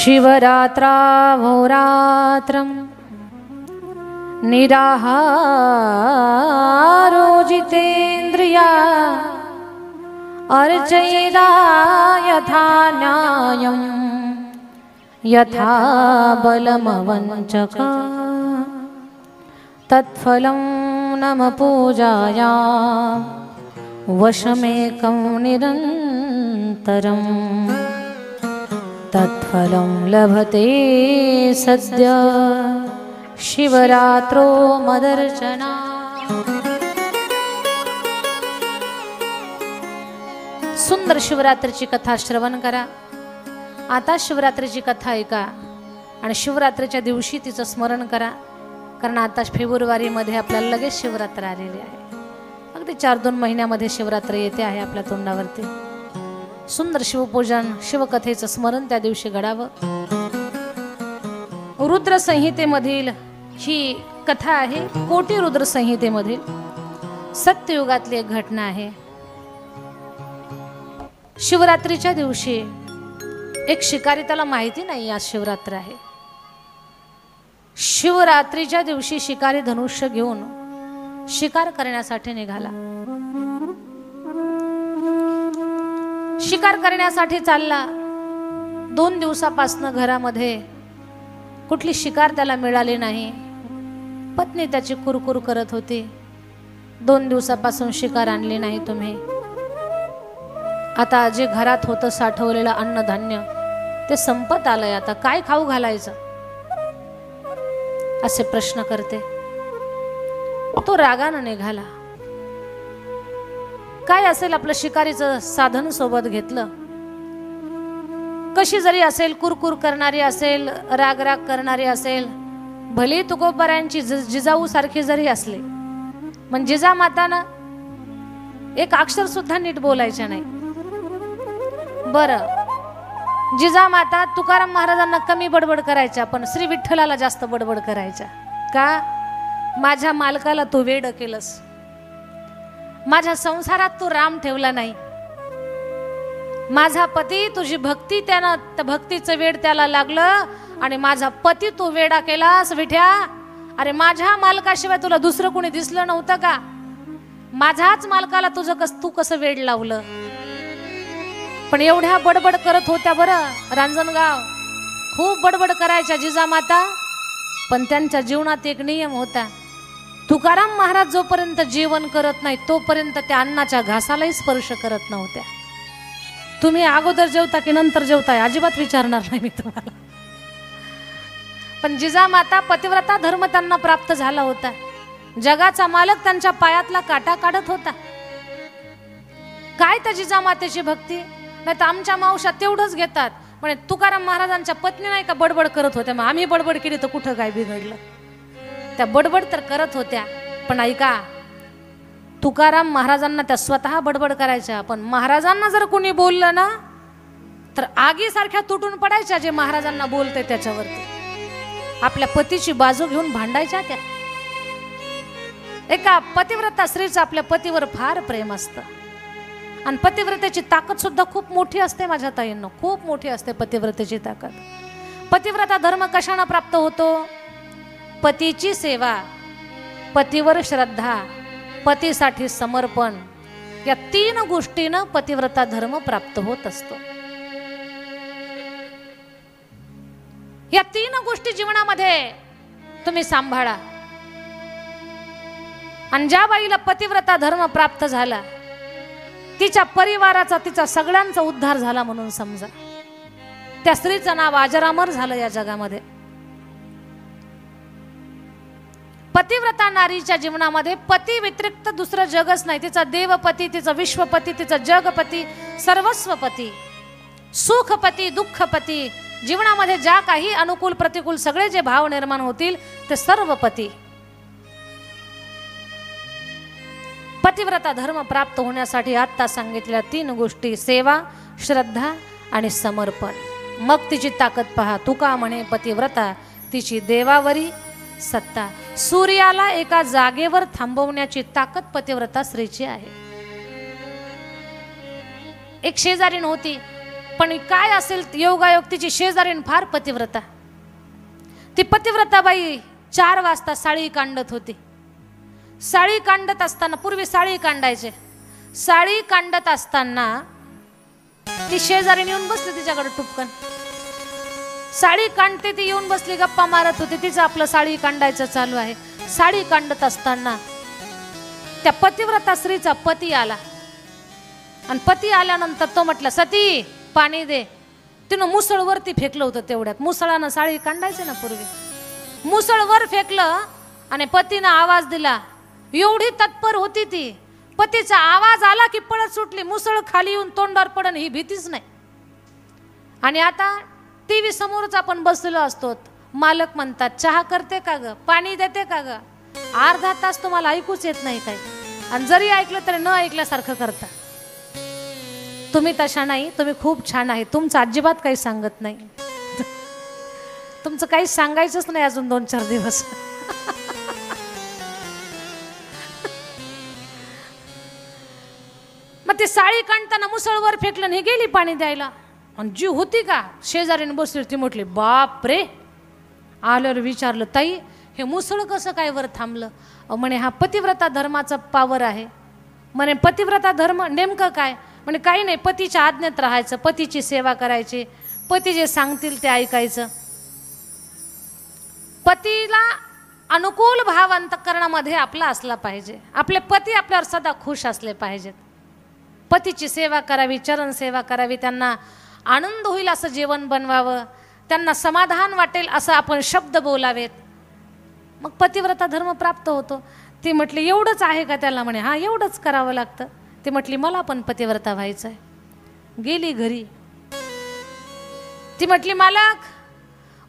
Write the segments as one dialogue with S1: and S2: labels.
S1: शिवरात्राहोरात्रं निराहारो जितेन्द्रिया अर्चयिता यथा न्यायं यथा बलमवञ्चका तत्फलं नम पूजाया वशमेकं निरन्तरम् तत्फलं लभते सद्य शिवरात्रो मदर्चना। सुंदर शिवरात्रीची कथा श्रवण करा। आता शिवरात्रीची कथा ऐका आणि शिवरात्रीच्या दिवशी तिचं स्मरण करा, कारण आता फेब्रुवारीमध्ये आपल्याला लगेच शिवरात्र आलेली आहे। अगदी 4-2 महिन्यामध्ये शिवरात्र येते आहे आपल्या तोंडावरती। सुंदर शिवपूजन शिवकथेचं स्मरण त्या दिवशी घडावं। रुद्र संहितेमधील ही कथा आहे। कोटी रुद्र संहितेमधील सत्ययुगातली एक घटना आहे। शिवरात्रीच्या दिवशी एक शिकारी, त्याला माहिती नाही आज शिवरात्र आहे। शिवरात्रीच्या दिवशी शिकारी धनुष्य घेऊन शिकार करण्यासाठी निघाला। शिकार करण्यासाठी चालला। 2 दिवसापासून घरामध्ये कुठली शिकार त्याला मिळाली नाही। पत्नी त्याची कुरकुर करत होती, 2 दिवसापासून शिकार आणली नाही तुम्ही। आता जे घरात होतं साठवलेलं अन्नधान्य ते संपत आलंय, आता काय खाऊ घालायचं असे प्रश्न करते। तो रागानं निघाला। काय असेल आपलं शिकारीचं साधन सोबत घेतलं। कशी जरी असेल, कुरकुर करणारी असेल, राग करणारी असेल, भले तुकोबारायांची जिजाऊ सारखी जरी असली, पण जिजामातानं एक अक्षर सुद्धा नीट बोलायचं नाही। बरं, जिजामाता तुकाराम महाराजांना कमी बडबड करायच्या, पण श्री विठ्ठलाला जास्त बडबड करायच्या। का? माझ्या मालकाला तू वेड केलंस, माझ्या संसारात तू राम ठेवला नाही, माझा पती तुझी भक्ती त्यानं, त्या भक्तीचं वेड त्याला लागलं आणि माझा पती तू वेडा केलास विठ्या। अरे माझ्या मालकाशिवाय तुला दुसरं कोणी दिसलं नव्हतं का? माझ्याच मालकाला तू कसं वेड लावलं? पण एवढ्या बडबड करत होत्या बरं। रांजणगाव खूप बडबड करायच्या जिजामाता, पण त्यांच्या जीवनात एक नियम होता, तुकाराम महाराज जोपर्यंत जेवण करत नाही तोपर्यंत त्या अन्नाच्या घासालाही स्पर्श करत नव्हत्या। तुम्ही अगोदर जेवता की नंतर जेवताय अजिबात विचारणार नाही मी तुम्हाला। पण जिजामाता पतिव्रता धर्म त्यांना प्राप्त झाला होता। जगाचा मालक त्यांच्या पायातला काटा काढत होता। काय त्या जिजामातेची भक्ती! नाही तर आमच्या मावशा तेवढंच घेतात, म्हणजे तुकाराम महाराजांच्या पत्नी नाही का बडबड करत होत्या, मग आम्ही बडबड केली तर कुठं काय बिघडलं? त्या बडबड तर करत होत्या, पण ऐका, तुकाराम महाराजांना त्या स्वतः बडबड करायच्या, पण महाराजांना जर कोणी बोललं ना तर आगीसारख्या तुटून पडायच्या। जे महाराजांना बोलते त्याच्यावरती आपल्या पतीची बाजू घेऊन भांडायच्या त्या। एका पतिव्रता स्त्रीचं आपल्या पतीवर फार प्रेम असतं, आणि पतिव्रतेची ताकद सुद्धा खूप मोठी असते माझ्या ताईंनो, खूप मोठी असते पतिव्रतेची ताकद। पतिव्रता धर्म कशाने प्राप्त होतो? पतीची सेवा, पतीवर श्रद्धा, पतीसाठी समर्पण, या 3 गोष्टीनं पतिव्रता धर्म प्राप्त होत असतो। या 3 गोष्टी जीवनामध्ये तुम्ही सांभाळा, आणि ज्या बाईला पतिव्रता धर्म प्राप्त झाला तिच्या परिवाराचा, तिचा सगळ्यांचा उद्धार झाला म्हणून समजा। त्या स्त्रीचं नाव अजरामर झालं या जगामध्ये। पतिव्रता नारीच्या जीवनामध्ये पती व्यतिरिक्त दुसरं जगच नाही। तिचा देवपती, तिचा विश्वपती, तिचा जगपती, सर्वस्वपती, सुखपती, दुःखपती, जीवनामध्ये ज्या काही अनुकूल प्रतिकूल सगळे जे भाव निर्माण होतील ते सर्व पती। पतिव्रता धर्म प्राप्त होण्यासाठी आता सांगितलेल्या 3 गोष्टी, सेवा, श्रद्धा आणि समर्पण। मग तिची ताकद पहा। तुका म्हणे पतिव्रता तिची देवावरी सत्ता। सूर्याला एका जागेवर थांबवण्याची ताकद पतिव्रता स्त्रीची आहे। एक शेजारी नव्हती, पण काय असेल योगायोग तिची शेजारीण फार पतिव्रता. ती पतिव्रता बाई 4 वाजता साळी कांडत होती. साळी कांडत असताना, पूर्वी साळी कांडायचे, साळी कांडत असताना ती शेजारीण येऊन बसली तिच्याकडे टुपकन. साळी कांडते ती, येऊन बसली, गप्पा मारत होती, तिचं आपलं साळी कांडायचं चालू आहे. साळी कांडत असताना त्या पतिव्रता स्त्रीचा पती आला. आणि पती आल्यानंतर तो म्हटला, सती पाणी दे. तिनं मुसळ वरती फेकलं होतं. तेवढ्यात मुसळानं साळी कांडायचे ना पूर्वी, मुसळ वर फेकलं आणि पतीनं आवाज दिला. एवढी तत्पर होती ती, पतीचा आवाज आला की पळत सुटली. मुसळ खाली येऊन तोंडावर पडन ही भीतीच नाही. आणि आता टीव्ही समोरच आपण बसलेलो असतो. मालक म्हणतात, चहा करते का ग, पाणी देते का ग. अर्धा तास तुम्हाला ऐकूच येत नाही काय, आणि जरी ऐकलं तरी न ऐकल्यासारखं करता. तुम्ही तशा नाही, तुम्ही खूप छान आहे. तुमचं अजिबात काही सांगत नाही. तुमचं काही सांगायचंच नाही अजून 2-4 दिवस. मग ती साळी काढताना मुसळवर फेकलं आणि गेली पाणी द्यायला. आणि जी होती का शेजारीने बसली, ती म्हटली, बाप रे. आल्यावर विचारलं, ताई हे मुसळ कसं काय वर थांबलं. म्हणे हा पतिव्रता धर्माचा पावर आहे. म्हणे पतिव्रता धर्म नेमकं काय. म्हणजे काही नाही, पतीच्या आज्ञेत राहायचं, पतीची सेवा करायची, पती जे सांगतील ते ऐकायचं. पतीला अनुकूल भाव अंतःकरणामध्ये आपला असला पाहिजे. आपले पती आपल्यावर सदा खुश असले पाहिजेत. पतीची सेवा करावी, चरण सेवा करावी, त्यांना आनंद होईल असं जेवण बनवावं, त्यांना समाधान वाटेल असं आपण शब्द बोलावेत. मग पतिव्रता धर्म प्राप्त होतो. ती म्हटली, एवढंच आहे का त्याला. म्हणे हा एवढंच करावं लागतं. ती म्हटली, मला पण पतिव्रता व्हायचं आहे. गेली घरी. ती म्हटली, मालक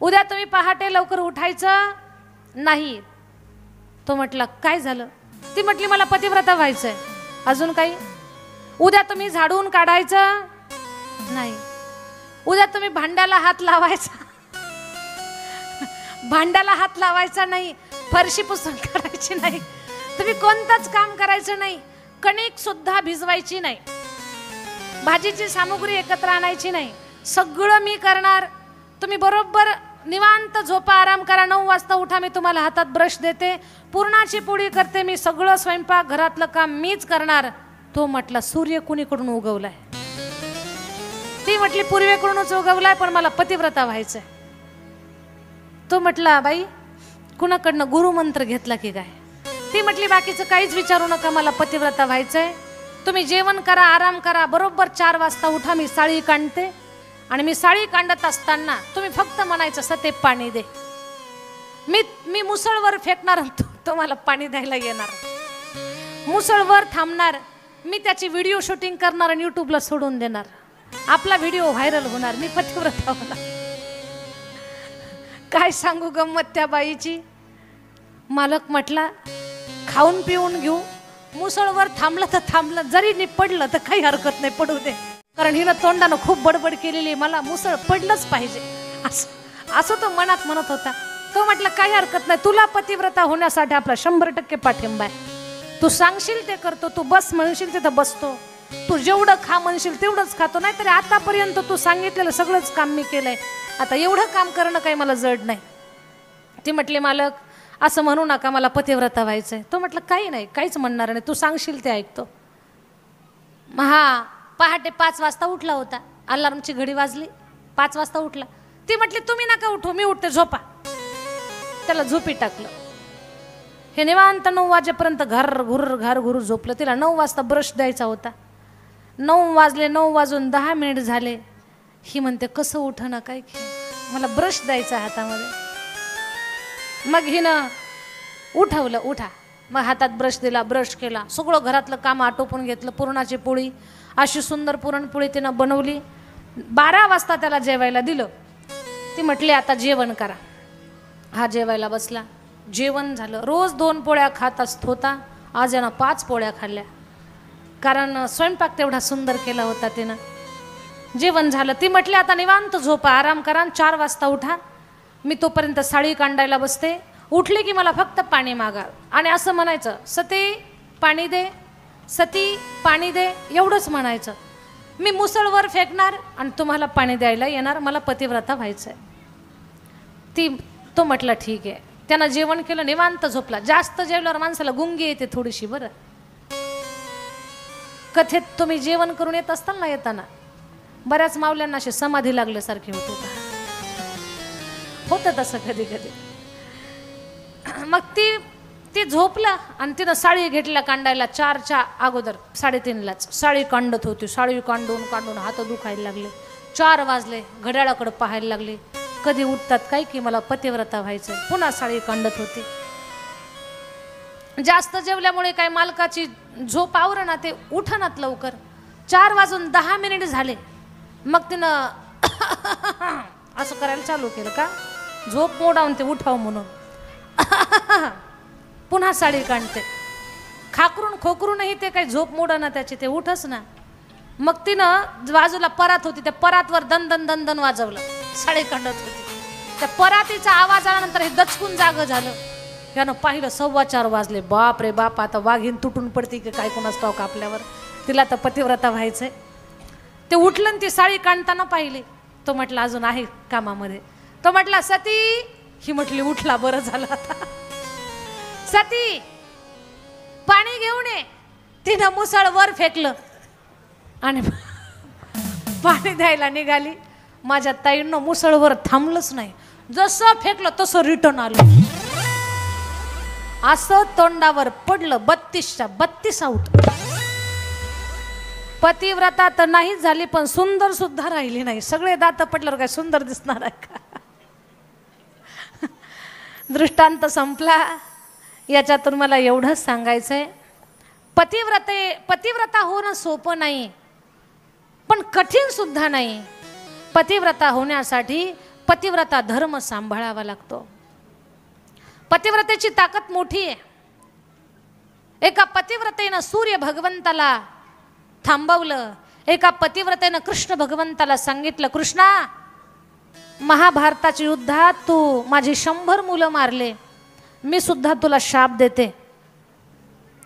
S1: उद्या तुम्ही पहाटे लवकर उठायचं नाही. तो म्हटला, काय झालं. ती म्हटली, मला पतिव्रता व्हायचं आहे. अजून काही. उद्या तुम्ही झाडून काढायचं नाही. उद्या तुम्ही भांड्याला हात लावायचा, भांड्याला हात लावायचा नाही. फरशी पुसून काढायची नाही. तुम्ही कोणतंच काम करायचं नाही. कणिक सुद्धा भिजवायची नाही. भाजीची सामुग्री एकत्र आणायची नाही. सगळं मी करणार. तुम्ही बरोबर निवांत झोपा, आराम करा. 9 वाजता उठा, मी तुम्हाला हातात ब्रश देते, पुरणाची पोळी करते, मी सगळं स्वयंपाक घरातलं काम मीच करणार. तो म्हटला, सूर्य कुणीकडून उगवलाय. ती म्हटली, पूर्वेकडूनच उगवलाय, पण मला पतिव्रता व्हायचंय. तो म्हटला, बाई कुणाकडनं गुरुमंत्र घेतला की काय. ती म्हटली, बाकीचं काहीच विचारू नका, मला पतिव्रता व्हायचंय. तुम्ही जेवण करा, आराम करा, बरोबर 4 वाजता उठा, मी साळी काढते. आणि मी साळी काढत असताना तुम्ही फक्त म्हणायचं, सते पाणी दे. मी मुसळवर फेकणार, तुम्हाला पाणी द्यायला येणार. मुसळवर थांबणार, मी त्याची व्हिडिओ शूटिंग करणार आणि यूट्यूबला सोडून देणार. आपला व्हिडिओ व्हायरल होणार. मी पतिव्रता होणार. काय सांगू गंमत त्या बाईची. मालक म्हटला, खाऊन पिऊन घेऊ. मुसळवर थांबलं तर थांबलं, जरी निपडलं तर काही हरकत नाही, पडू दे. कारण हिनं तोंडानं खूप बडबड केलेली, मला मुसळ पडलंच पाहिजे असं तो मनात म्हणत होता. तो म्हटलं, काही हरकत नाही, तुला पतिव्रता होण्यासाठी आपला 100% पाठिंबा आहे. तू सांगशील ते करतो, तू बस म्हणशील तिथं बसतो, तू जेवढं खा म्हणशील तेवढंच खातो. नाही तरी आतापर्यंत तू सांगितलेलं सगळंच काम मी केलंय. आता एवढं काम करणं काही मला जड नाही. ती म्हटली, मालक असं म्हणू नका, मला पतिव्रता व्हायचंय. तो म्हटलं, काही नाही, काहीच म्हणणार नाही, तू सांगशील ते ऐकतो. हा पहाटे 5 वाजता उठला होता. अलार्मची घडी वाजली, 5 वाजता उठला. ती म्हटली, तुम्ही नका उठू, मी उठते, झोपा. त्याला झोपी टाकलं. हे निवांत 9 वाजेपर्यंत घर घुर झोपलं. तिला 9 वाजता ब्रश द्यायचा होता. 9 वाजले, 9 वाजून 10 मिनिट झाले. ही म्हणते, कसं उठ ना काय, मला ब्रश द्यायचा हातामध्ये. मग हिनं उठवलं, उठा. मग हातात ब्रश दिला, ब्रश केला, सगळं घरातलं काम आटोपून घेतलं. पुरणाची पोळी, अशी सुंदर पुरणपोळी तिनं बनवली. 12 वाजता त्याला जेवायला दिलं. ती म्हटली, आता जेवण करा. हा जेवायला बसला. जेवण झालं. रोज 2 पोळ्या खात असत होता, आज यानं 5 पोळ्या खाल्ल्या. कारण स्वयंपाक तेवढा सुंदर केला होता तिनं. जेवण झालं. ती म्हटली, आता निवांत झोपा, आराम करा, 4 वाजता उठा, मी तोपर्यंत साळी कांडायला बसते. उठली की मला फक्त पाणी मागा. आणि असं म्हणायचं, सती पाणी दे, सती पाणी दे, एवढंच म्हणायचं. मी मुसळवर फेकणार आणि तुम्हाला पाणी द्यायला येणार, मला पतिव्रता व्हायचंय. तो म्हटला ठीक आहे. त्यानं जेवण केलं, निवांत झोपला. जास्त जेवल्यावर माणसाला गुंगी येते थोडीशी. बरं, कथेत तुम्ही जेवण करून येत असताल ना, येताना बऱ्याच मावल्यांना असे समाधी लागल्यासारखे होतं तसं कधी कधी. मग ती झोपला आणि तिनं साडी घेतल्या कांडायला. 4च्या अगोदर 3:30लाच साडी कांडत होती. साडी कांडून हात दुखायला लागले. 4 वाजले. घड्याळाकडे पाहायला लागले, कधी उठतात काय की मला पतिव्रता व्हायचं. पुन्हा साडी कांडत होती. जास्त जेवल्यामुळे काय मालकाची झोप आवरणा, ते उठनात लवकर. 4:10 झाले. मग तिनं असं करायला चालू केलं का झोप मोडावून ते उठाव म्हणून. पुन्हा साडी काढते. खाकरून खोकरूनही ते काही झोप मोडना त्याची, ते उठच ना. मग तिनं बाजूला परात होती, त्या परातवर दन वाजवलं. साडी काढत होती. त्या परातीचा आवाज आल्यानंतर हे दचकून जागं झालं. यानं पाहिलं 4:15 वाजले. बाप रे बाप, आता वाघीन तुटून पडते की काय कोणाच ठाऊक आपल्यावर. तिला तर पतिव्रता व्हायचंय. ते उठलं आणि ती साडी काढताना पाहिली. तो म्हटला अजून आहे कामामध्ये. तो म्हटला सती. ही म्हटली उठला, बरं झालं आता. सती पाणी घेऊन ये. तिनं मुसळ वर फेकलं आणि पाणी द्यायला निघाली. माझ्या ताईंनं मुसळवर थांबलंच नाही. जसं फेकलं तसं रिटर्न आलं. असं तोंडावर पडलं. 32च्या 32 आऊट. पतिव्रता तर नाहीच झाली, पण सुंदर सुद्धा राहिली नाही. सगळे दात पडल्यावर काय सुंदर दिसणार आहे का? दृष्टांत संपला. याच्यातून मला एवढंच सांगायचंय, पतिव्रता होणं सोपं नाही, पण कठीण सुद्धा नाही. पतिव्रता होण्यासाठी पतिव्रता धर्म सांभाळावा लागतो. पतिव्रतेची ताकद मोठी आहे. एका पतिव्रतेनं सूर्य भगवंताला थांबवलं. एका पतिव्रतेनं कृष्ण भगवंताला सांगितलं, कृष्णा, महाभारताच्या युद्धात तू माझी 100 मुलं मारले, मी सुद्धा तुला शाप देते.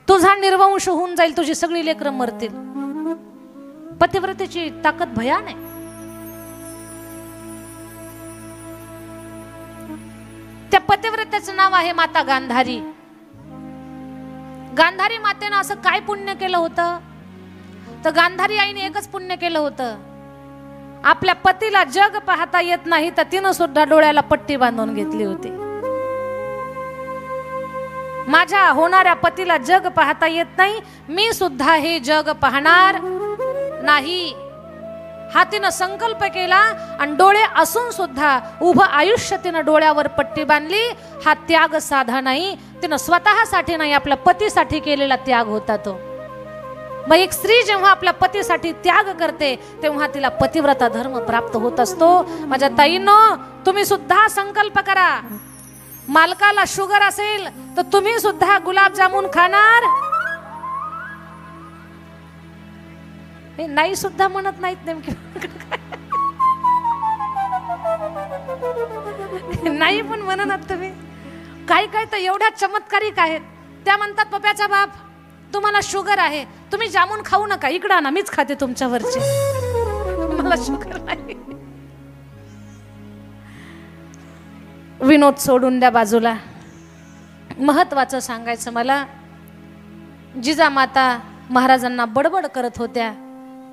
S1: तुझा निर्वंश होऊन जाईल, तुझी सगळी लेकरं मरतील. पतिव्रतेची ताकद भयान आहे. त्या पतिव्रतेचं नाव आहे माता गांधारी. गांधारी मातेनं असं काय पुण्य केलं होतं? तर गांधारी आईने एकच पुण्य केलं होतं. आपल्या पतीला जग पाहता येत नाही, तर तिनं सुद्धा डोळ्याला पट्टी बांधून घेतली होती. माझ्या होणाऱ्या पतीला जग पाहता येत नाही, मी सुद्धा हे जग पाहणार नाही. हा तिनं संकल्प केला आणि डोळे असून सुद्धा उभं आयुष्य तिनं डोळ्यावर पट्टी बांधली. हा त्याग साधा नाही, तिनं स्वतःसाठी नाही, आपल्या पतीसाठी केलेला त्याग होता तो. मग एक स्त्री जेव्हा आपल्या पतीसाठी त्याग करते तेव्हा तिला पतिव्रता धर्म प्राप्त होत असतो. माझ्या ताईंनो, तुम्ही सुद्धा संकल्प करा. मालकाला शुगर असेल तर तुम्ही सुद्धा गुलाबजामुन खाणार नाही सुद्धा म्हणत नाहीत नेमकी. नाही पण म्हणत तुम्ही. काही काही तर एवढ्या चमत्कारिक आहेत. त्या म्हणतात, पप्याचा बाप, तुम्हाला शुगर आहे, तुम्ही जामून खाऊ नका, इकडं आणा, मीच खाते तुमच्यावरचे, मला शुगर नाही. विनोद सोडून द्या बाजूला. महत्वाचं सांगायचं मला, जिजामाता महाराजांना बडबड करत होत्या,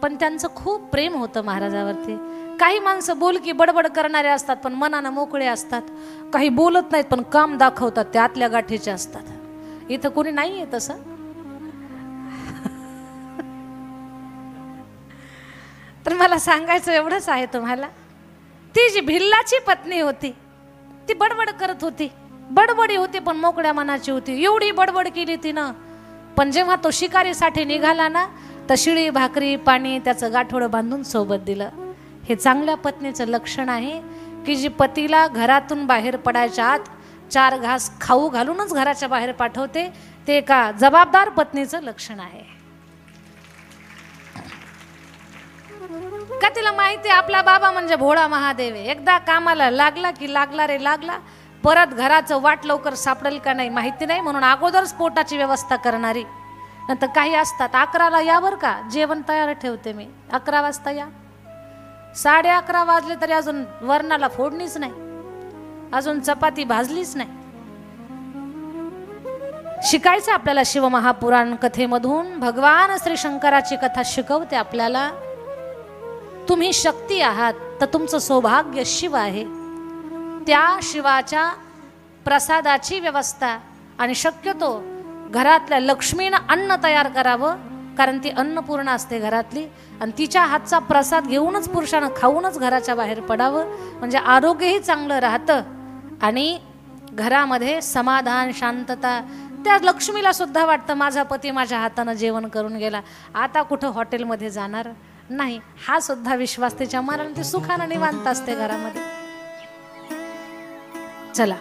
S1: पण त्यांचं खूप प्रेम होतं महाराजावरती. काही माणसं बोलकी बडबड करणारे असतात पण मनानं मोकळे असतात. काही बोलत नाहीत पण काम दाखवतात, ते आतल्या गाठीचे असतात. इथं कोणी नाहीये तसं. तर मला सांगायचं एवढंच आहे तुम्हाला, ती जी भिल्लाची पत्नी होती ती बडबड करत होती. बडबडी होती पण मोकळ्या मनाची होती. एवढी बडबड केली तिनं, पण जेव्हा तो शिकारीसाठी निघाला ना, तर शिळी भाकरी पाणी त्याचं गाठोडं बांधून सोबत दिलं. हे चांगल्या पत्नीचं लक्षण आहे की जी पतीला घरातून बाहेर पडायच्या आत 4 घास खाऊ घालूनच घराच्या बाहेर पाठवते. ते एका जबाबदार पत्नीचं लक्षण आहे. का तिला माहिती आपला बाबा म्हणजे भोळा महादेव आहे. एकदा कामाला लागला की लागला रे लागला. परत घराचं वाट लवकर सापडेल का नाही माहिती नाही, म्हणून अगोदरच पोटाची व्यवस्था करणारी. नंतर काही असतात 11ला या बरं का, जेवण तयार ठेवते मी, 11 वाजता या. 11:30 वाजले तरी अजून वरणाला फोडणीच नाही, अजून चपाती भाजलीच नाही. शिकायचं आपल्याला. शिवमहापुराण कथेमधून भगवान श्री शंकराची कथा शिकवते आपल्याला. तुम्ही शक्ती आहात तर तुमचं सौभाग्य शिव आहे. त्या शिवाच्या प्रसादाची व्यवस्था आणि शक्यतो घरातल्या लक्ष्मीनं अन्न तयार करावं, कारण ती अन्नपूर्णा असते घरातली, आणि तिच्या हातचा प्रसाद घेऊनच पुरुषानं खाऊनच घराच्या बाहेर पडावं, म्हणजे आरोग्यही चांगलं राहतं आणि घरामध्ये समाधान शांतता. त्या लक्ष्मीला सुद्धा वाटतं माझा पती माझ्या हातानं जेवण करून गेला, आता कुठं हॉटेलमध्ये जाणार नाही. हा सुद्धा विश्वास तिच्या मनाला, ती सुखानं निवांत असते घरामध्ये. चला,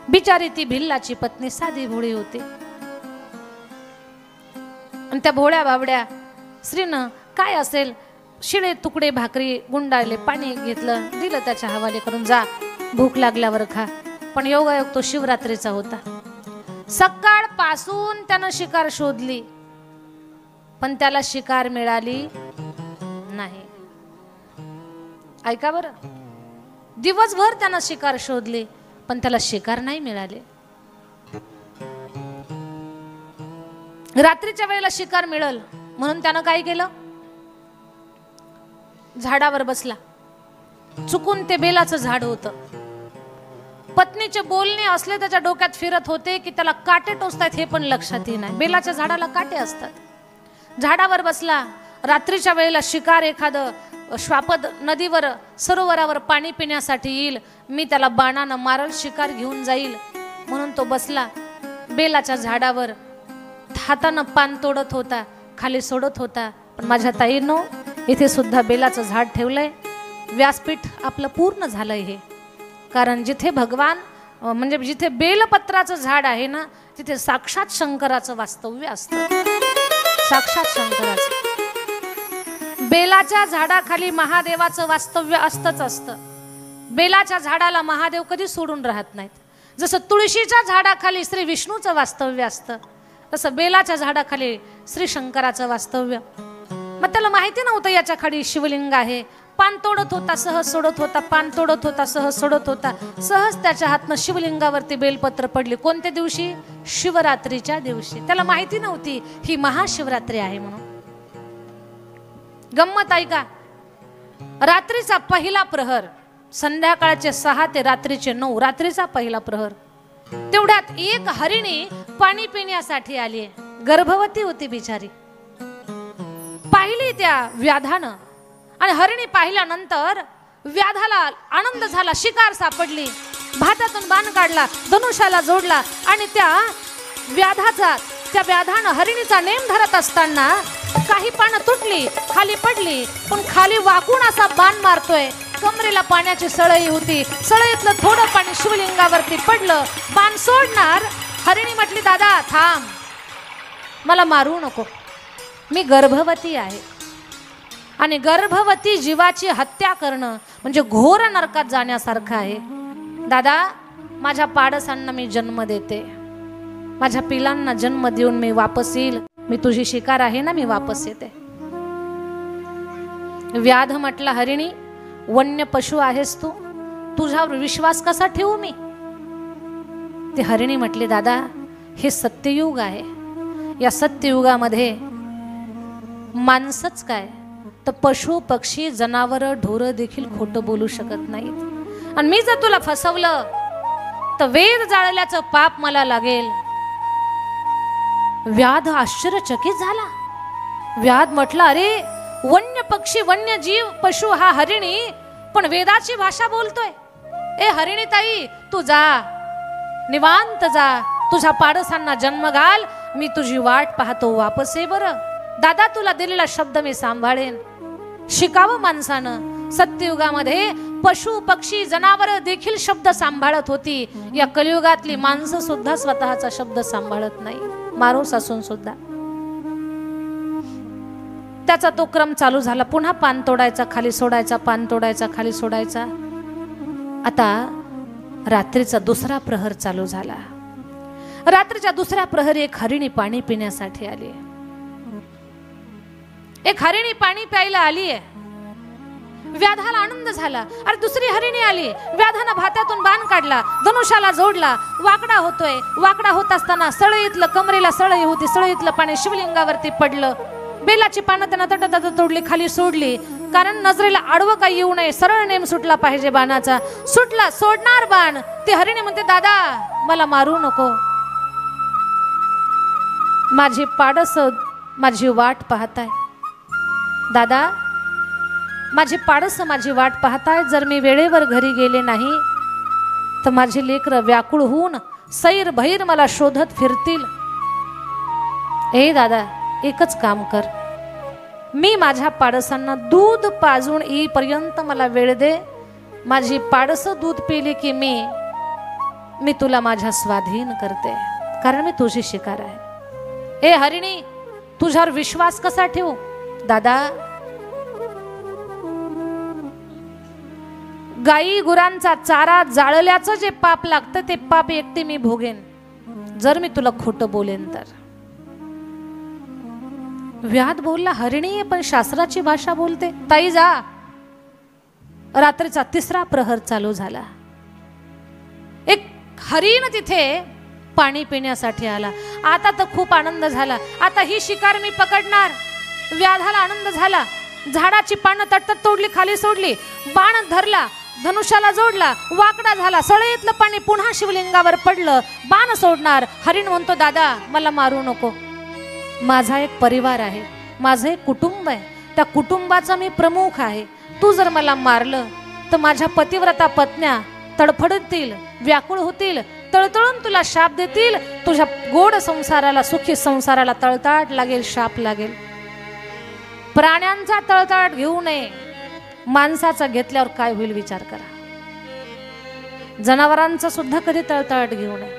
S1: बिचारी ती भिल्लाची पत्नी साधी भोळी होती, आणि त्या भोळ्या बाबड्या स्त्रीनं काय असेल शिळे तुकडे भाकरी गुंडाळले, पाणी घेतलं, दिलं त्याच्या हवाले करून, जा भूक लागल्यावर खा. पण योगायोग तो शिवरात्रीचा होता. सकाळपासून त्यानं शिकार शोधली पण त्याला शिकार मिळाली नाही. ऐका बरं, दिवसभर त्यानं शिकार शोधले पण त्याला शिकार नाही मिळाले. रात्रीच्या वेळेला शिकार मिळल म्हणून त्यानं काय केलं, झाडावर बसला. चुकून ते बेलाचं झाड होतं. पत्नीचे बोलणे असले त्याच्या डोक्यात फिरत होते की त्याला काटे टोचतात हे पण लक्षात येईना. बेलाच्या झाडाला काटे असतात. झाडावर बसला. रात्रीच्या वेळेला शिकार एखादं श्वापद नदीवर सरोवरावर पाणी पिण्यासाठी येईल, मी त्याला बाणानं मारल, शिकार घेऊन जाईल म्हणून तो बसला बेलाच्या झाडावर. हातानं पान तोडत होता, खाली सोडत होता. पण माझ्या ताईनो, इथे सुद्धा बेलाचं झाड ठेवलंय. व्यासपीठ आपलं पूर्ण झालंय हे, कारण जिथे भगवान म्हणजे जिथे बेलपत्राचं झाड आहे ना, तिथे साक्षात शंकराचं वास्तव्य असतं. साक्षात शंकराचं. बेलाच्या झाडाखाली महादेवाचं वास्तव्य असतंच असतं. बेलाच्या झाडाला महादेव कधी सोडून राहत नाहीत. जसं तुळशीच्या झाडाखाली श्री विष्णूचं वास्तव्य असतं, तसं बेलाच्या झाडाखाली श्री शंकराचं वास्तव्य. मग त्याला माहिती नव्हतं याच्या खाली शिवलिंग आहे. पान तोडत होता, सहज सोडत होता, पान तोडत होता, सहज सोडत होता. सहज त्याच्या हातनं शिवलिंगावरती बेलपत्र पडली. कोणत्या दिवशी? शिवरात्रीच्या दिवशी. त्याला माहिती नव्हती ही महाशिवरात्री आहे म्हणून. गंमत ऐका, रात्रीचा पहिला प्रहर, संध्याकाळचे 6 ते रात्रीचे 9, रात्रीचा पहिला प्रहर, तेवढ्यात एक हरिणी पाणी पिण्यासाठी आली. गर्भवती होती बिचारी. पाहिली त्या व्याधानं, आणि हरिणी पाहिल्यानंतर व्याधाला आनंद झाला. शिकार सापडली. भातातून बाण काढला, धनुष्याला जोडला, आणि त्या व्याधानं हरिणीचा नेम धरत असताना काही पानं तुटली, खाली पडली. पण खाली वाकून असा बाण मारतोय. कमरेला पाण्याची सळई होती. सळईतलं थोडं पाणी शिवलिंगावरती पडलं. बाण सोडणार, हरिणी म्हटली, दादा थांब, मला मारू नको, मी गर्भवती आहे. आणि गर्भवती जीवाची हत्या करणं म्हणजे घोर नरकात जाण्यासारखं आहे. दादा, माझ्या पाडसांना मी जन्म देते, माझ्या पिलांना जन्म देऊन मी वापस येईल. मी तुझी शिकार आहे ना, मी वापस येते. व्याध म्हटला, हरिणी, वन्य पशु आहेस तू, तुझ्यावर विश्वास कसा ठेवू मी? ती हरिणी म्हटली, दादा, हे सत्ययुग आहे. या सत्ययुगामध्ये माणसंच काय तर पशु पक्षी जनावर ढोरं देखील खोटं बोलू शकत नाहीत. आणि मी जर तुला फसवलं तर वेद जाळल्याचं पाप मला लागेल. व्याध आश्चर्यचकित झाला. व्याध म्हटला, अरे वन्य पक्षी वन्य जीव पशु हा हरिणी, पण वेदाची भाषा बोलतोय. ए हरिणी ताई, तू जा, निवांत जा, तुझ्या पाडसांना जन्म घाल, मी तुझी वाट पाहतो, वापस ये बरं. दादा, तुला दिलेला शब्द मी सांभाळेन. शिकावं माणसानं. सत्ययुगामध्ये पशु पक्षी जनावर देखील शब्द सांभाळत होती. या कलियुगातली माणसं सुद्धा स्वतःचा शब्द सांभाळत नाही, माणूस असून सुद्धा. त्याचा तो क्रम चालू झाला. पुन्हा पान तोडायचा, खाली सोडायचा, पान तोडायचा, खाली सोडायचा. आता रात्रीचा दुसरा प्रहर चालू झाला. रात्रीच्या दुसऱ्या प्रहरी एक हरिणी पाणी पिण्यासाठी आली. एक हरिणी पाणी प्यायला आली आहे. व्याधाला आनंद झाला. अरे दुसरी हरिणी आली. व्याधानं भात्यातून बाण काढला, धनुष्याला जोडला, वाकडा होतोय. वाकडा होत असताना सळईतलं, कमरेला सळई होती, सळईतलं पाणी शिवलिंगावरती पडलं. बेलाची पानं त्यानं तटतट तोडली, खाली सोडली, कारण नजरेला आडवं काही येऊ नये, सरळ नेम सुटला पाहिजे बाणाचा. सुटला, सोडणार बाण. ती हरिणी म्हणते, दादा मला मारू नको, माझी पाडस माझी वाट पाहताय. दादा माझी पाडस माझी वाट पाहताय. जर मी वेळेवर घरी गेले नाही तर माझी लेकरं व्याकुळ होऊन सैर भैर मला शोधत फिरतील. ए दादा एकच काम कर, मी माझ्या पाडसांना दूध पाजून येईपर्यंत मला वेळ दे. माझी पाडस दूध पिली की मी तुला माझ्या स्वाधीन करते, कारण मी तुझी शिकार आहे. ए हरिणी तुझ्यावर विश्वास कसा ठेवू? दादा गाई गुरांचा चारा जाळल्याचं जे पाप लागतं ते पाप एकटे मी भोगेन जर मी तुला खोटं बोलेन तर. व्याध बोलला, हरिणी आहे पण शास्त्राची भाषा बोलते. ताई जा. रात्रीचा तिसरा प्रहर चालू झाला. एक हरिण तिथे पाणी पिण्यासाठी आला. आता तर खूप आनंद झाला. आता ही शिकार मी पकडणार. व्याधाला आनंद झाला. झाडाची पानं तटतट तोडली, खाली सोडली, बाण धरला, धनुष्याला जोडला, वाकडा झाला, सळईतलं पाणी पुन्हा शिवलिंगावर पडलं, बाण सोडणार. हरिण म्हणतो, दादा मला मारू नको, माझा एक परिवार आहे, माझं एक कुटुंब आहे, त्या कुटुंबाचा मी प्रमुख आहे. तू जर मला मारलं तर माझ्या पतिव्रता पत्न्या तडफडतील, व्याकुळ होतील, तळतळून तुला शाप देतील. तुझ्या गोड संसाराला, सुखी संसाराला तळताट लागेल, शाप लागेल. प्राण्यांचा तळताट घेऊ नये, माणसाचा घेतल्यावर काय होईल विचार करा. जनावरांचा सुद्धा कधी तळताट घेऊ नये.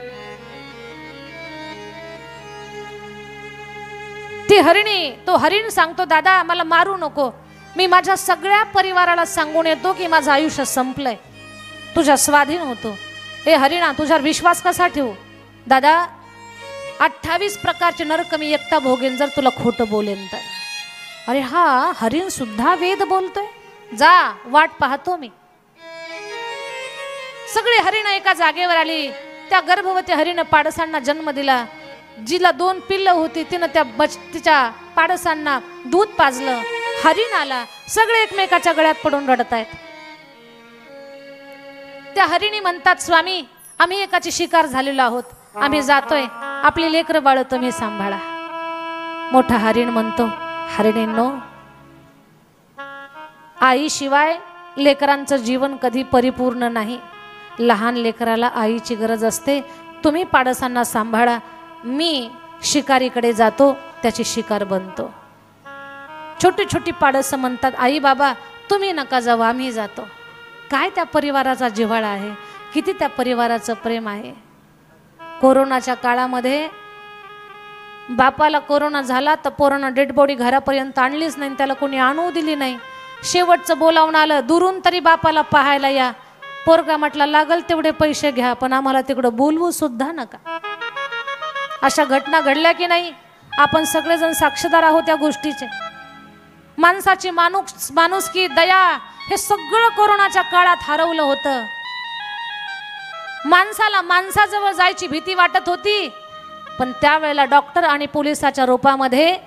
S1: ती हरिणी, तो हरिण सांगतो, दादा मला मारू नको, मी माझ्या सगळ्या परिवाराला सांगून येतो की माझं आयुष्य संपलंय, तुझ्या स्वाधीन होतो. ए हरिणा तुझ्यावर विश्वास कसा ठेवू? दादा 28 प्रकारचे नरक मी एकटा भोगेन जर तुला खोटं बोलेन तर. अरे हा हरिण सुद्धा वेद बोलतोय. जा वाट पाहतो मी. सगळी हरिण एका जागेवर आली. त्या गर्भवती हरिण पाडसांना जन्म दिला. जिला 2 पिल्लं होती तिनं तिच्या पाडसांना दूध पाजलं. हरिण आला. सगळे एकमेकाच्या गळ्यात पडून रडत आहेत. त्या हरिणी म्हणतात, स्वामी आम्ही एकाची शिकार झालेलो आहोत, आम्ही जातोय, आपली लेकरं बाळ तुम्ही सांभाळा. मोठा हरिण म्हणतो, हरिणींनो आईशिवाय लेकरांचं जीवन कधी परिपूर्ण नाही. लहान लेकराला आईची गरज असते. तुम्ही पाडसांना सांभाळा, मी शिकारीकडे जातो, त्याची शिकार बनतो. छोटी छोटी पाडसं म्हणतात, आई बाबा तुम्ही नका जाऊ, आम्ही जातो. काय त्या परिवाराचा जिव्हाळा आहे, किती त्या परिवाराचं प्रेम आहे. कोरोनाच्या काळामध्ये बापाला कोरोना झाला तर पोरांना डेड बॉडी घरापर्यंत आणलीच नाही, त्याला कोणी आणू दिली नाही. शेवटचं बोलावून आलं, दुरून तरी बापाला पाहायला या. पोरगा म्हटला, लागल तेवढे पैसे घ्या पण आम्हाला तिकडं बोलवू सुद्धा नका. अशा घटना घडल्या की नाही? आपण सगळेजण साक्षीदार आहोत त्या गोष्टीचे. माणसाची माणुसकी, दया हे सगळं कोरोनाच्या काळात हरवलं होतं. माणसाला माणसाजवळ जायची भीती वाटत होती, पण त्यावेळेला डॉक्टर आणि पोलिसाच्या रूपामध्ये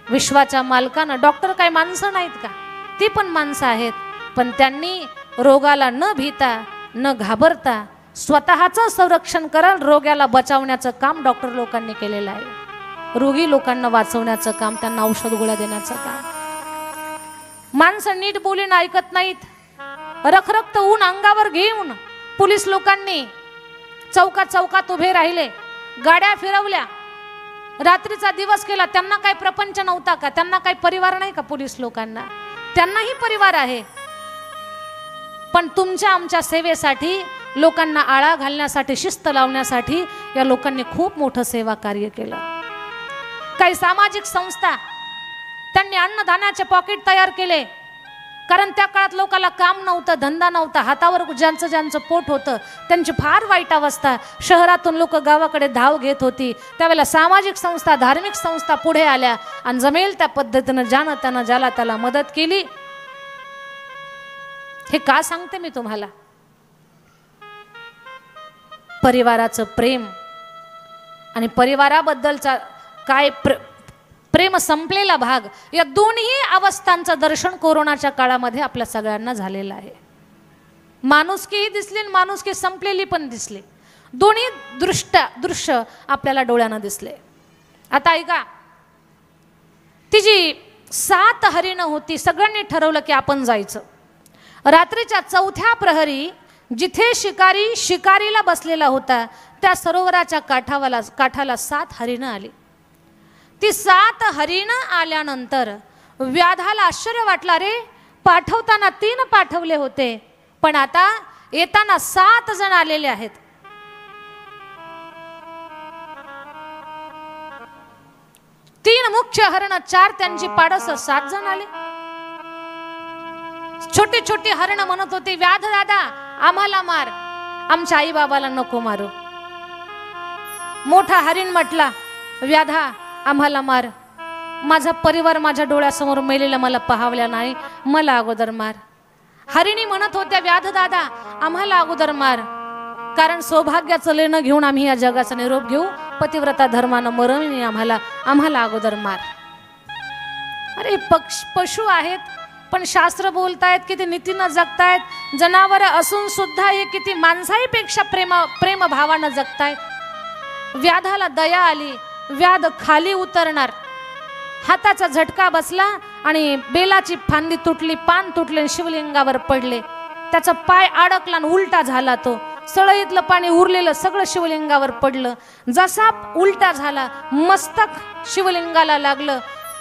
S1: विश्वाच्या मालकानं, डॉक्टर काय माणसं नाहीत का? ती पण माणसं आहेत, पण त्यांनी रोगाला न भीता न घाबरता स्वतःचं संरक्षण करत रोग्याला बचावण्याचं काम डॉक्टर लोकांनी केलेलं आहे. रोगी लोकांना वाचवण्याचं काम, त्यांना औषध गोळ्या देण्याचं काम. माणसं नीट बोलीनं ऐकत नाहीत. रखरखत ऊन अंगावर घेऊन पोलीस लोकांनी चौकात चौकात उभे राहिले, गाड्या फिरवल्या, रात्रीचा दिवस केला. त्यांना काही प्रपंच नव्हता का? त्यांना काही परिवार नाही का? पोलीस लोकांना त्यांनाही परिवार आहे. पण तुमच्या आमच्या सेवेसाठी, लोकांना आळा घालण्यासाठी, शिस्त लावण्यासाठी या लोकांनी खूप मोठं सेवा कार्य केलं. काही सामाजिक संस्था, त्यांनी अन्नधान्याचे पॉकेट तयार केले. कारण त्या काळात लोकांना काम नव्हतं, धंदा नव्हता, हातावर ज्यांचं ज्यांचं पोट होतं त्यांची फार वाईट अवस्था. शहरातून लोक गावाकडे धाव घेत होती. त्यावेळेला सामाजिक संस्था, धार्मिक संस्था पुढे आल्या आणि जमेल त्या पद्धतीनं ज्यानं त्यानं ज्याला त्याला मदत केली. हे का सांगते मी तुम्हाला? परिवाराचं प्रेम आणि परिवाराबद्दलचा काय प्रेम संपलेला भाग, या दोन्ही अवस्थांचं दर्शन कोरोनाच्या काळामध्ये आपल्या सगळ्यांना झालेलं आहे. माणुसकीही दिसली आणि माणुसकी संपलेली पण दिसली. दोन्ही दृश्य आपल्याला डोळ्यानं दिसले. आता ऐका, ती जी 7 हरिणं होती, सगळ्यांनी ठरवलं की आपण जायचं. रात्रीच्या 4थ्या प्रहरी जिथे शिकारी शिकारीला बसलेला होता त्या सरोवराच्या काठाला 7 हरिणं आली. ती 7 हरिणं आल्यानंतर व्याधाला आश्चर्य वाटलं, रे पाठवताना 3 पाठवले होते पण आता येताना 7 जण आलेले आहेत. तीन मुख्य हरण, 4 त्यांची पाडस, 7 जण आले. छोटी छोटी हरण म्हणत होती, व्याध दादा आम्हाला मार, आमच्या आई बाबाला नको मारू. मोठा हरिण म्हटला, व्याधा आम्हाला मार, माझा परिवार माझ्या डोळ्यासमोर मेलेला मला पाहावल्या नाही, मला अगोदर मार. हरिणी म्हणत होत्या, व्याध दादा आम्हाला अगोदर मार, कारण सौभाग्याचं लेणं घेऊन आम्ही या जगाचा निरोप घेऊ, पतिव्रता धर्मानं मरणी आम्हाला अगोदर मार. अरे पशु आहेत पण शास्त्र बोलतायत की ते नीतीनं जगतायत. जनावर असून सुद्धा हे किती माणसाईपेक्षा प्रेम भावानं जगतायत. व्याधाला दया आली, व्याध खाली उतरणार, हाताचा झटका बसला आणि बेलाची फांदी तुटली, पान तुटले, शिवलिंगावर पडले. त्याचा पाय अडकला आणि उलटा झाला. तो सळईतलं पाणी उरलेलं सगळं शिवलिंगावर पडलं. जसा उलटा झाला मस्तक शिवलिंगाला लागलं.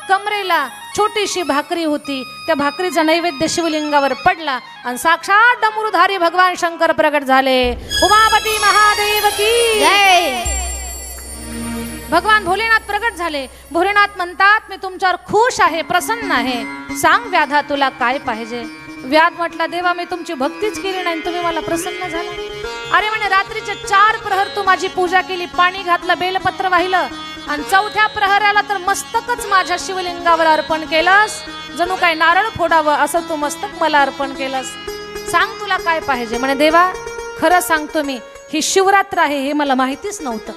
S1: कमरेला छोटीशी भाकरी होती, त्या भाकरीचा नैवेद्य शिवलिंगावर पडला आणि साक्षात डमरूधारी भगवान शंकर प्रगट झाले. उमापती महादेव की जय. भगवान भोलेनाथ प्रगट झाले. भोलेनाथ म्हणतात, मी तुमच्यावर खुश आहे, प्रसन्न आहे, सांग व्याधा तुला काय पाहिजे. व्याध म्हटला, देवा मी तुमची भक्तीच केली नाही, तुम्ही मला प्रसन्न झाला. अरे म्हणे, रात्रीचे 4 प्रहर तू माझी पूजा केली, पाणी घातलं, बेलपत्र वाहिलं आणि 4थ्या प्रहराला तर मस्तकच माझ्या शिवलिंगावर अर्पण केलंस, जणू काय नारळ फोडावं असं तू मस्तक मला अर्पण केलंस, सांग तुला काय पाहिजे. म्हणे, देवा खरं सांगतो, मी ही शिवरात्र आहे हे मला माहितीच नव्हतं,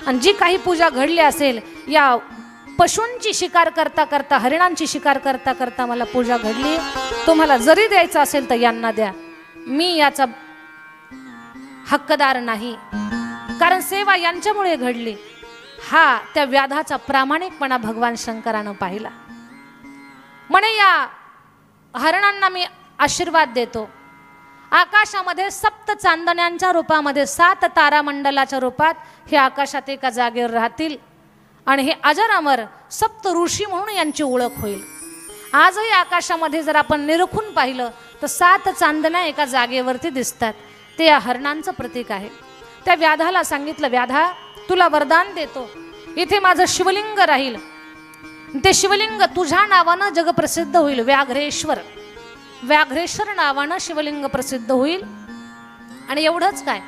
S1: आणि जी काही पूजा घडली असेल या पशूंची शिकार करता करता, हरिणांची शिकार करता करता मला पूजा घडली. तुम्हाला जरी द्यायचं असेल तर यांना द्या, मी याचा हक्कदार नाही, कारण सेवा यांच्यामुळे घडली. हा त्या व्याधाचा प्रामाणिकपणा भगवान शंकरानं पाहिला. म्हणे, या हरणांना मी आशीर्वाद देतो. आकाशामध्ये 7 चांदण्यांच्या रूपामध्ये 7 तारामंडलाच्या रूपात हे आकाशात एका जागेवर राहतील आणि हे अजर अमर 7 ऋषी म्हणून यांची ओळख होईल. आजही आकाशामध्ये जर आपण निरखून पाहिलं तर 7 चांदण्या एका जागेवरती दिसतात. ते या हरणांचं प्रतीक आहे. त्या व्याधाला सांगितलं, व्याधा तुला वरदान देतो, इथे माझं शिवलिंग राहील, ते शिवलिंग तुझ्या नावानं जगप्रसिद्ध होईल. व्याघ्रेश्वर नावानं शिवलिंग प्रसिद्ध होईल. आणि एवढंच काय,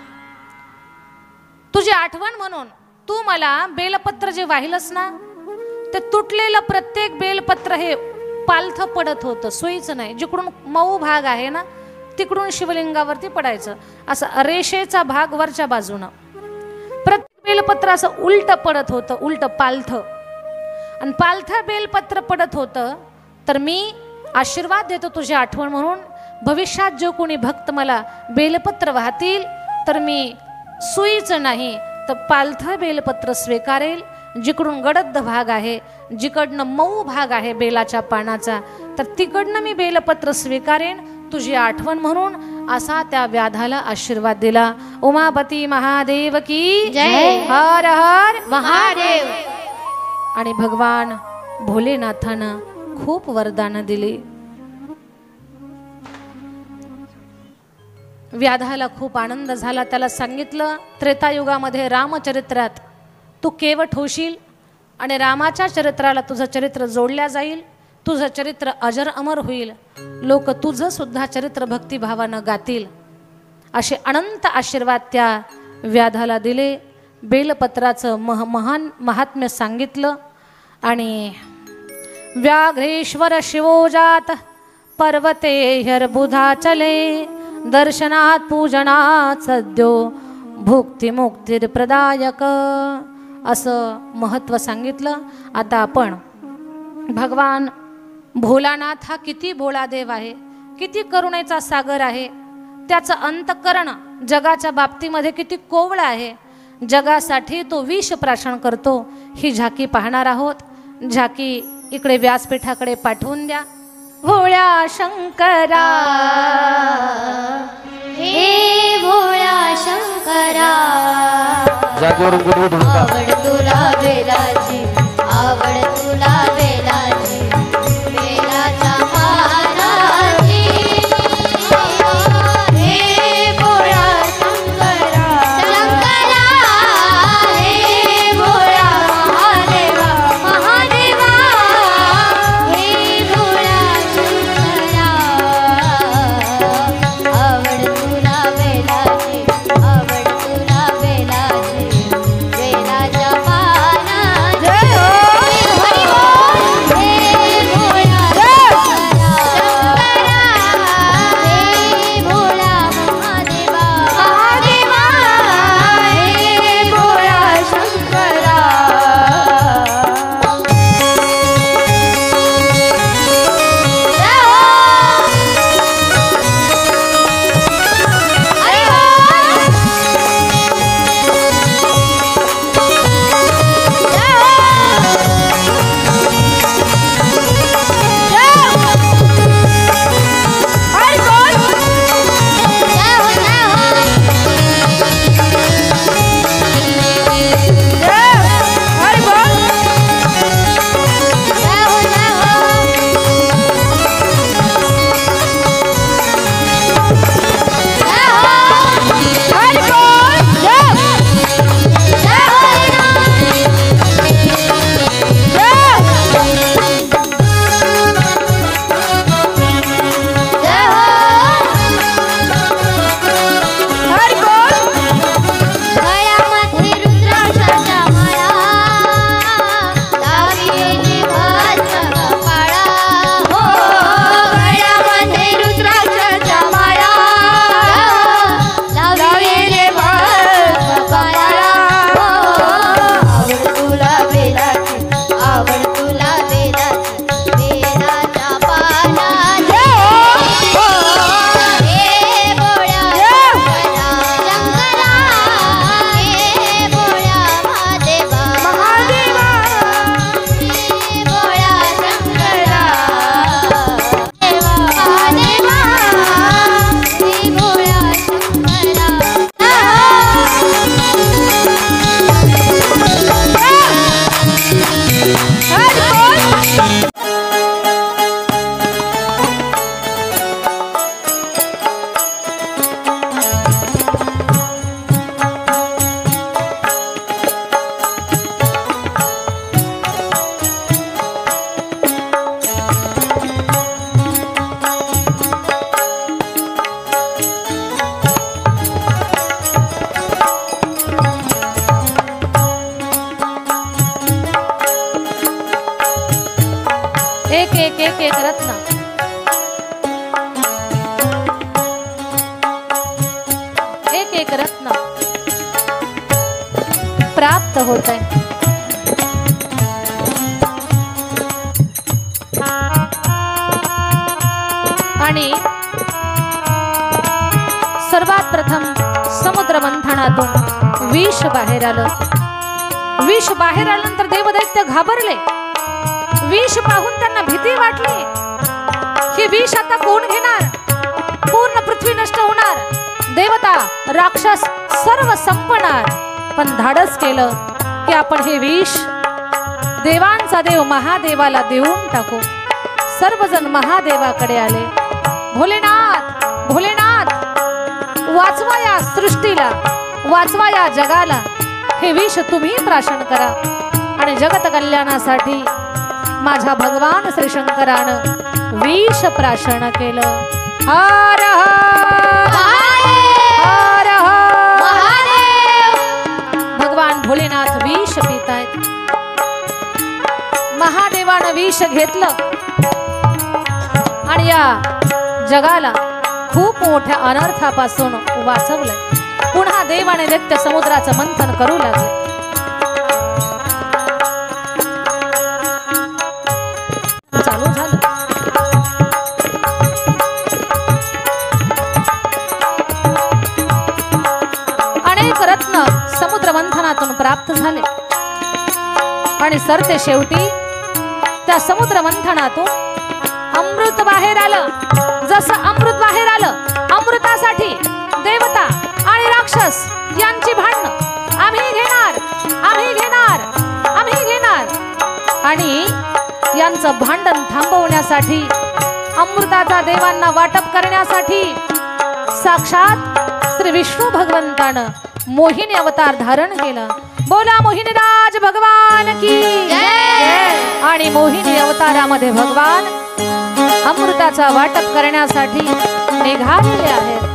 S1: तुझी आठवण म्हणून तू मला बेलपत्र जे वाहिलंस ना, ते तुटलेलं प्रत्येक बेलपत्र हे पालथं पडत होतं, सोयीचं नाही. जिकडून मऊ भाग आहे ना तिकडून शिवलिंगावरती पडायचं, असा रेषेचा भाग वरच्या बाजूनं. प्रत्येक बेलपत्र असं उलट पडत होतं, उलट पालथं, आणि पालथं बेलपत्र पडत होतं. तर मी आशीर्वाद देतो तुझी आठवण म्हणून, भविष्यात जो कोणी भक्त मला बेलपत्र वाहतील तर मी सुईचं नाही तर पालथं बेलपत्र स्वीकारेल. जिकडून गडद भाग आहे, जिकडनं मऊ भाग आहे बेलाच्या पानाचा, तर तिकडनं मी बेलपत्र स्वीकारेन तुझी आठवण म्हणून, असा त्या व्याधाला आशीर्वाद दिला. उमापती महादेव की जय. हर हर महादेव. आणि भगवान भोलेनाथानं खूप वरदानं दिली. व्याधाला खूप आनंद झाला. त्याला सांगितलं, त्रेतायुगामध्ये रामचरित्रात तू केवट होशील आणि रामाच्या चरित्राला तुझं चरित्र जोडल्या जाईल. तुझं चरित्र अजर अमर होईल, लोक तुझं सुद्धा चरित्र भक्तिभावानं गातील, असे अनंत आशीर्वाद त्या व्याधाला दिले. बेलपत्राचं महान महात्म्य सांगितलं आणि व्याघ्रेश्वर शिवोजात पर्वते ह्यर्बुधाचले दर्शनात पूजनात सद्यो भुक्तिमुक्तिप्रदायक असं महत्त्व सांगितलं. आता आपण भगवान भोलानाथ हा किती भोळा देव आहे, किती करुणेचा सागर आहे, त्याचं अंतःकरण जगाच्या बाबतीमध्ये किती कोवळं आहे, जगासाठी तो विष प्राशन करतो, ही झाकी पाहणार आहोत. झाकी इकडे व्यासपीठाकडे पाठवून द्या. भोळ्या शंकरा
S2: हे भोळ्या शंकरा आवड तुला बेलाची, आवड तुला बेलाची, बेलाच्या पानाची. हे भोळ्या शंकरा शंकरा, हे भोळ्या महादेवा महादेवा, हे भोळ्या शंकरा आवड तुला बेलाची, आवड तुला बेलाची, बेलाच्या पानाची. हरी बोल. हे भोळा शंकरा शंकरा, हे भोळा महादेवा महादेवा, हे भोळा शंकरा.
S1: एक एक एक एक रत्न एक एक रत्न प्राप्त होत आहे. आणि सर्वात प्रथम समुद्र मंथनातून विष बाहेर आलं. विष बाहेर आल्यानंतर देवदैत्य घाबरले. विष पाहून त्यांना भीती वाटली. हे विष आता कोण घेणार? पूर्ण पृथ्वी नष्ट होणार, देवता राक्षस सर्व संपणार. पण धाडस केलं की आपण हे विष देवांचा देव महादेवाला देऊन टाकू. सर्वजण महादेवाकडे आले. भोलेनाथ भोलेनाथ, वाचवा या सृष्टीला, वाचवा या जगाला. हे विष तुम्ही प्राशन करा आणि जगत कल्याणासाठी माझ्या भगवान श्री शंकरानं विष प्राशन केलं. हर हर हर भगवान भोलेनाथ विष पितायत. महादेवानं विष घेतलं आणि या जगाला खूप मोठ्या अनर्थापासून वाचवलंय. पुन्हा देवाने दैत्य समुद्राचं मंथन करू लागले. चालू झालं. अनेक रत्न समुद्र मंथनातून प्राप्त झाले आणि सरते शेवटी त्या समुद्र मंथनातून अमृत बाहेर आलं. जसं अमृत बाहेर आलं, अमृतासाठी देवता आणि राक्षस यांची भांडणं. आम्ही घेणार, आम्ही घेणार, आम्ही घेणार. आणि यांचं भांडण थांबवण्यासाठी, अमृताचा देवांना वाटप करण्यासाठी साक्षात श्री विष्णू भगवंतानं मोहिनी अवतार धारण केलं. बोला मोहिनीराज भगवान की जय. आणि मोहिनी अवतारामध्ये भगवान अमृताचा वाटप करण्यासाठी निघालेले आहेत.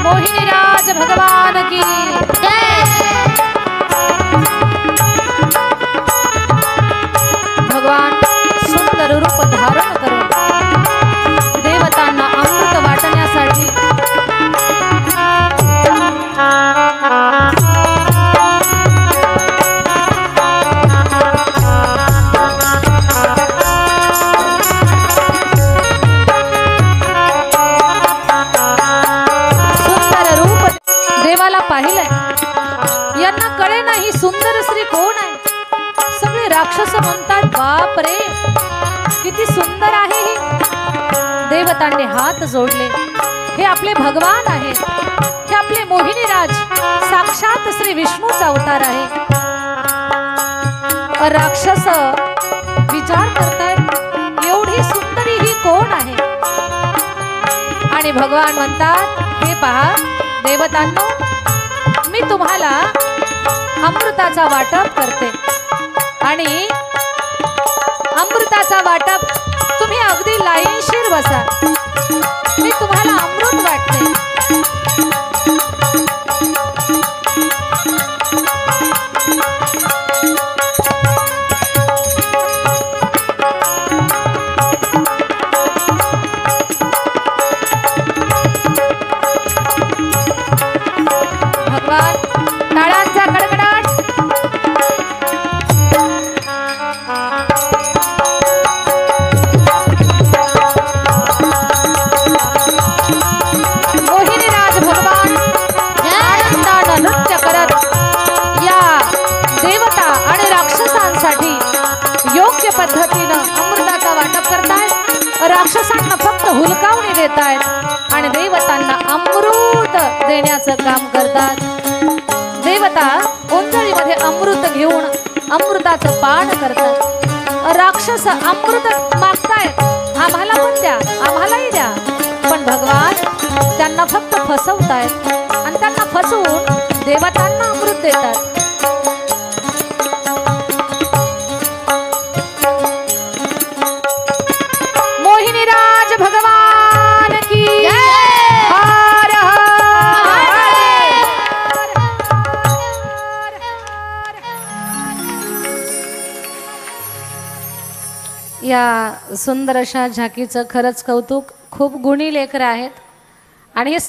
S1: मोहिनीराज भगवान की जय. भगवान सुंदर रूप धारण करून देवतांना अमृत वाटण्यासाठी पाहिलंय. यांना कळे नाही सुंदर स्त्री कोण आहे. सगळे राक्षस म्हणतात बाप रे किती सुंदर आहे ही. देवतांनी हात जोडले. हे आपले भगवान आहेत, हे आपले मोहिनीराज साक्षात श्री विष्णूचा अवतार आहे. राक्षस विचार करतायत एवढी सुंदरी ही कोण आहे. आणि भगवान म्हणतात हे पहा देवतांनो, मी तुम्हाला अमृताचा वाटप करते आणि अमृताचा वाटप तुम्ही अगदी लाईनशीर बसा. मी तुम्हाला अमृत वाटते. टाळ्यांचा कडकडाट. मोहिनीराज भगवान आनंदानं नृत्य करत या देवता आणि राक्षसांसाठी योग्य पद्धतीनं अमृताचा वाटप करतायत. राक्षसांना फक्त हुलकावणी देतायत आणि देवतांना अमृत देण्याचं काम करतात. देवता ओंजळीमध्ये अमृत घेऊन अमृताचं पान करतात. राक्षस अमृत मागतायत, आम्हाला पण द्या, आम्हालाही द्या. पण भगवान त्यांना फक्त फसवतायत आणि त्यांना फसवून देवतांना अमृत देतात. मोहिनीराज भगवान की हर या सुंदर अशा झाकीचं खरंच कौतुक. खूप गुणी लेकरं आहेत आणि हे